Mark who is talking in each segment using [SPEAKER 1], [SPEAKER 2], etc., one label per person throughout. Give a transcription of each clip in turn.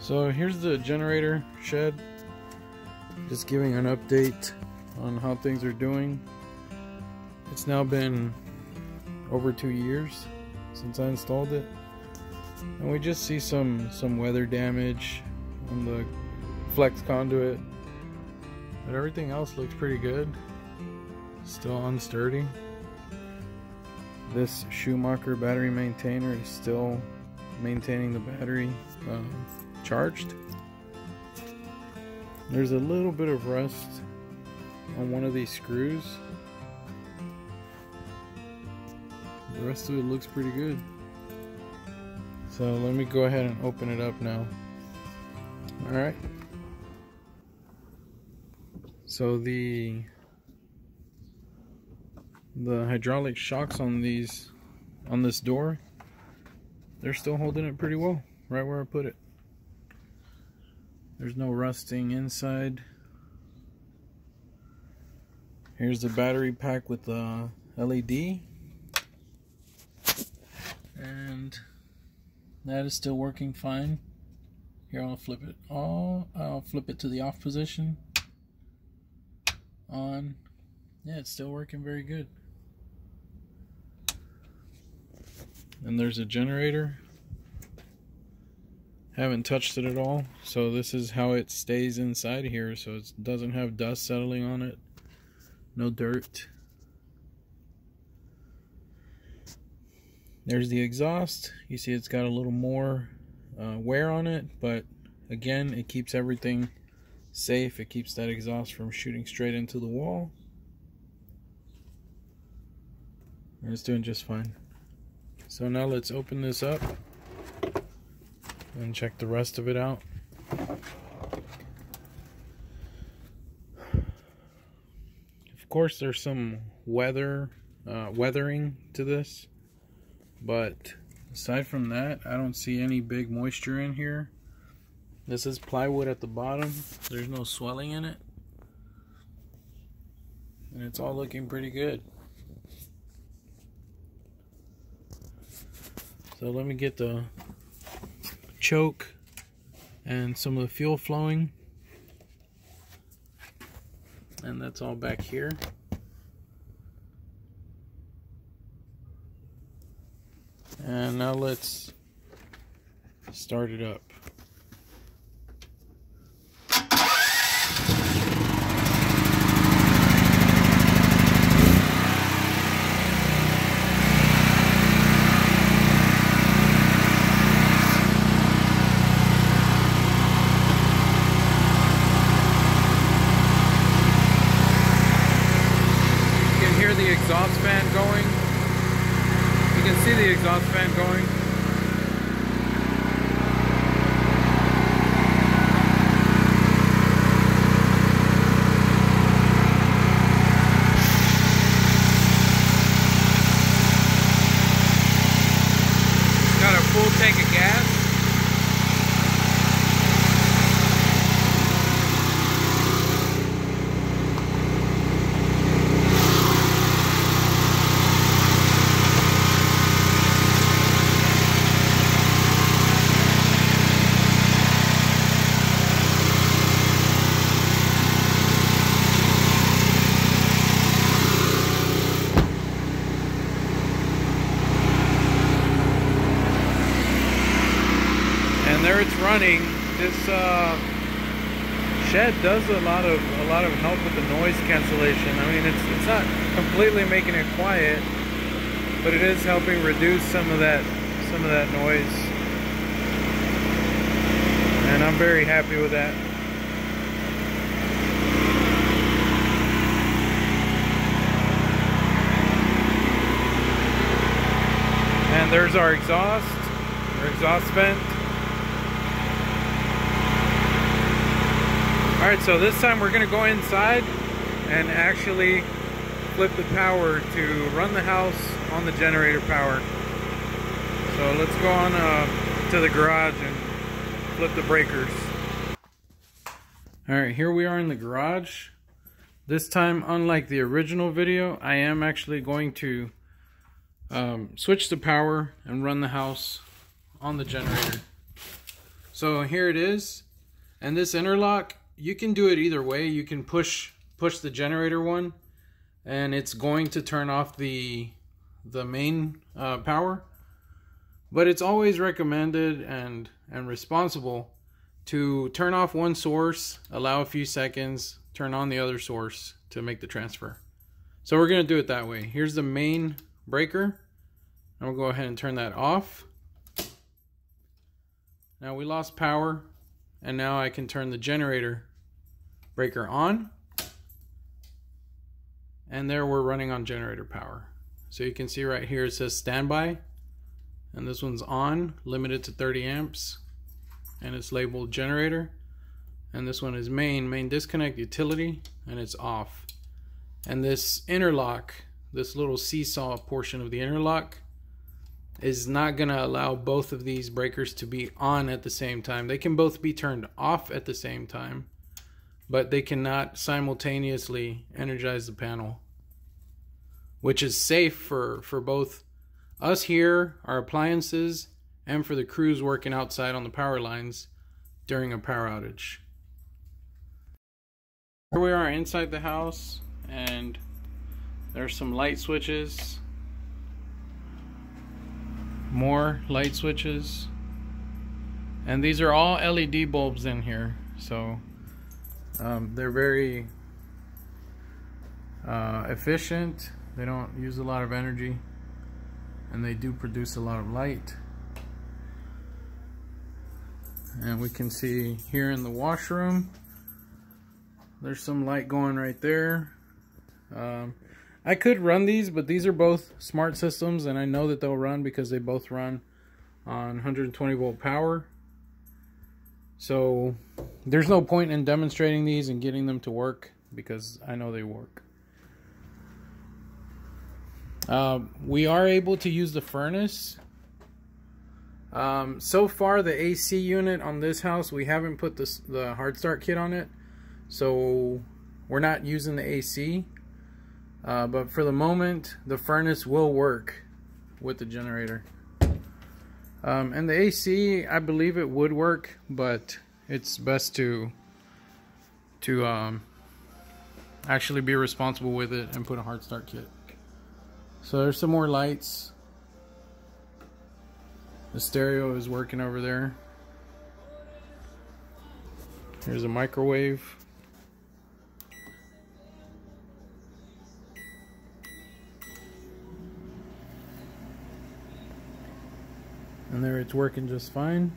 [SPEAKER 1] So here's the generator shed. Just giving an update on how things are doing. It's now been over 2 years since I installed it, and we just see some weather damage on the flex conduit, but everything else looks pretty good. Still unsturdy. This Schumacher battery maintainer is still maintaining the battery charged. There's a little bit of rust on one of these screws. The rest of it looks pretty good. So let me go ahead and open it up now. Alright. So the hydraulic shocks on this door, they're still holding it pretty well, right where I put it. There's no rusting inside. Here's the battery pack with the LED, and that is still working fine. Here, I'll flip it. I'll flip it to the off position. On. Yeah, it's still working very good. And there's a generator. Haven't touched it at all, so this is how it stays inside here, so it doesn't have dust settling on it, no dirt. There's the exhaust. You see it's got a little more wear on it, but again, it keeps everything safe. It keeps that exhaust from shooting straight into the wall, and it's doing just fine. So now let's open this up and check the rest of it out. Of course, there's some weathering to this, but aside from that, I don't see any big moisture in here. This is plywood at the bottom. There's no swelling in it, and it's all looking pretty good. So let me get the choke and some of the fuel flowing, and that's all back here. And now let's start it up. The exhaust fan going. You can see the exhaust fan going. Got a full tank of gas. And there it's running. This shed does a lot of help with the noise cancellation. I mean, it's not completely making it quiet, but it is helping reduce some of that noise. And I'm very happy with that. And there's our exhaust vent. Alright, so this time we're going to go inside and actually flip the power to run the house on the generator power. So let's go on to the garage and flip the breakers. Alright, here we are in the garage. This time, unlike the original video, I am actually going to switch the power and run the house on the generator. So here it is. And this interlock, you can do it either way. You can push the generator one, and it's going to turn off the main power. But it's always recommended and responsible to turn off one source, allow a few seconds, turn on the other source to make the transfer. So we're going to do it that way. Here's the main breaker. And we'll go ahead and turn that off. Now we lost power, and now I can turn the generator breaker on. And there we're running on generator power. So you can see right here it says standby. And this one's on, limited to 30 amps. And it's labeled generator. And this one is main disconnect utility, and it's off. And this interlock, this little seesaw portion of the interlock, is not going to allow both of these breakers to be on at the same time. They can both be turned off at the same time, but they cannot simultaneously energize the panel, which is safe for both us here, our appliances, and for the crews working outside on the power lines during a power outage. Here we are inside the house, and there's some light switches, more light switches, and these are all LED bulbs in here. So they're very efficient. They don't use a lot of energy, and they do produce a lot of light. And we can see here in the washroom, there's some light going right there. I could run these, but these are both smart systems, and I know that they'll run because they both run on 120 volt power. So there's no point in demonstrating these and getting them to work, because I know they work. We are able to use the furnace. So far the AC unit on this house, we haven't put the hard start kit on it, so we're not using the AC. But for the moment, the furnace will work with the generator. And the AC, I believe it would work, but it's best to actually be responsible with it and put a hard start kit. So there's some more lights. The stereo is working over there. Here's a microwave. And there it's working just fine.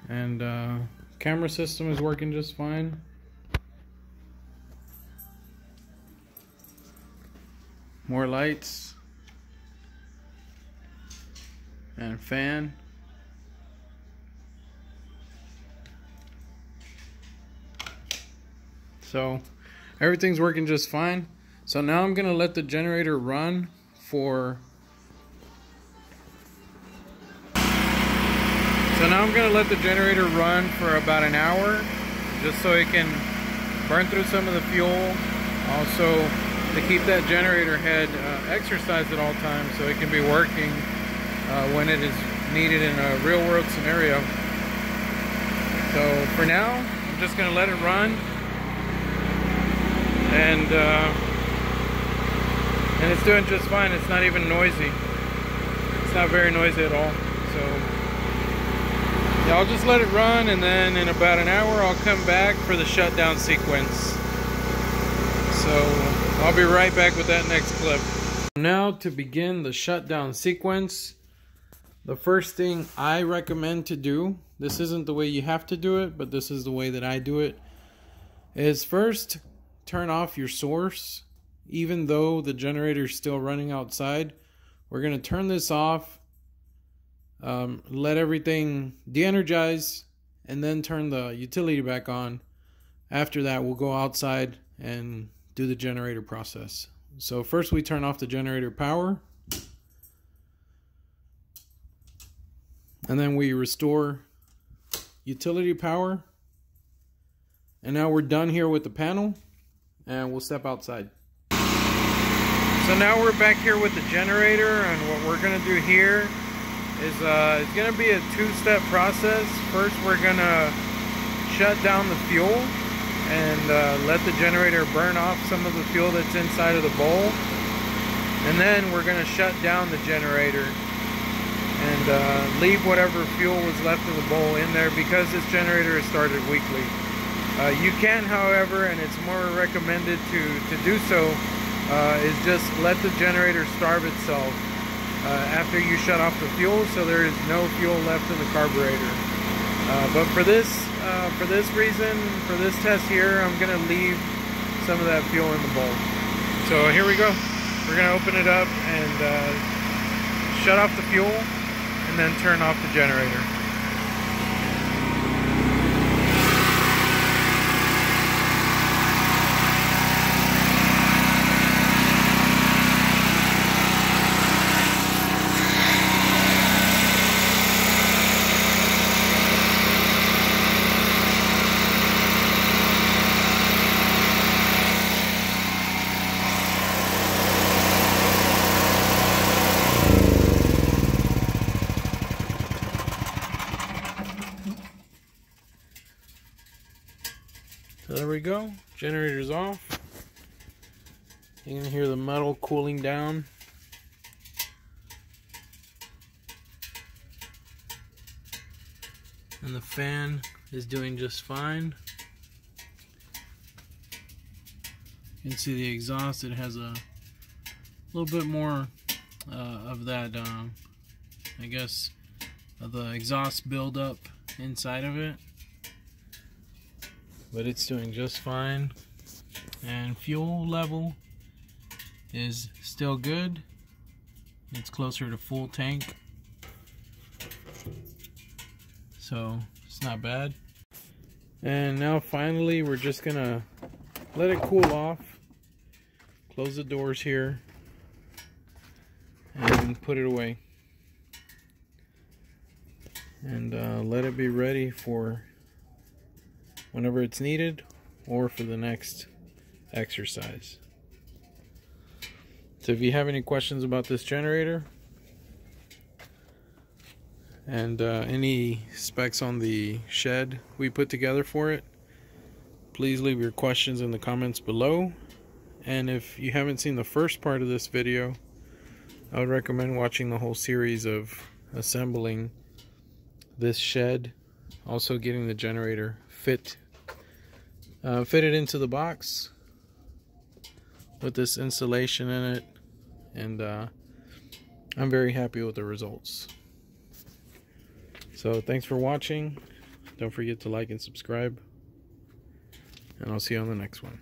[SPEAKER 1] And camera system is working just fine. More lights. And fan. So everything's working just fine. So now I'm gonna let the generator run for about an hour, just so it can burn through some of the fuel. Also, to keep that generator head exercised at all times, so it can be working when it is needed in a real world scenario. So for now, I'm just gonna let it run. And it's doing just fine. It's not even noisy. It's not very noisy at all. So yeah, I'll just let it run, and then in about an hour I'll come back for the shutdown sequence. So I'll be right back with that next clip. Now to begin the shutdown sequence, the first thing I recommend to do, this isn't the way you have to do it, but this is the way that I do it, is first turn off your source. Even though the generator is still running outside, we're going to turn this off, let everything de-energize, and then turn the utility back on. After that, we'll go outside and do the generator process. So first we turn off the generator power, and then we restore utility power. And now we're done here with the panel. and we'll step outside. So now we're back here with the generator, and what we're gonna do here is it's gonna be a two-step process. First, we're gonna shut down the fuel and let the generator burn off some of the fuel that's inside of the bowl, and then we're gonna shut down the generator and leave whatever fuel was left in the bowl in there, because this generator is started weekly. You can, however, and it's more recommended to do so, is just let the generator starve itself after you shut off the fuel, so there is no fuel left in the carburetor. But for this reason, for this test here, I'm gonna leave some of that fuel in the bowl. So here we go. We're gonna open it up and shut off the fuel, and then turn off the generator. So there we go, generator's off. You can hear the metal cooling down. And the fan is doing just fine. You can see the exhaust, it has a little bit more of that, I guess, the exhaust buildup inside of it. But it's doing just fine, and fuel level is still good. It's closer to full tank, so it's not bad. And now finally we're just gonna let it cool off, close the doors here, and put it away, and let it be ready for whenever it's needed, or for the next exercise. So if you have any questions about this generator and any specs on the shed we put together for it, please leave your questions in the comments below. And if you haven't seen the first part of this video, I would recommend watching the whole series of assembling this shed, also getting the generator fitted into the box with this installation in it, and I'm very happy with the results. So thanks for watching. Don't forget to like and subscribe, and I'll see you on the next one.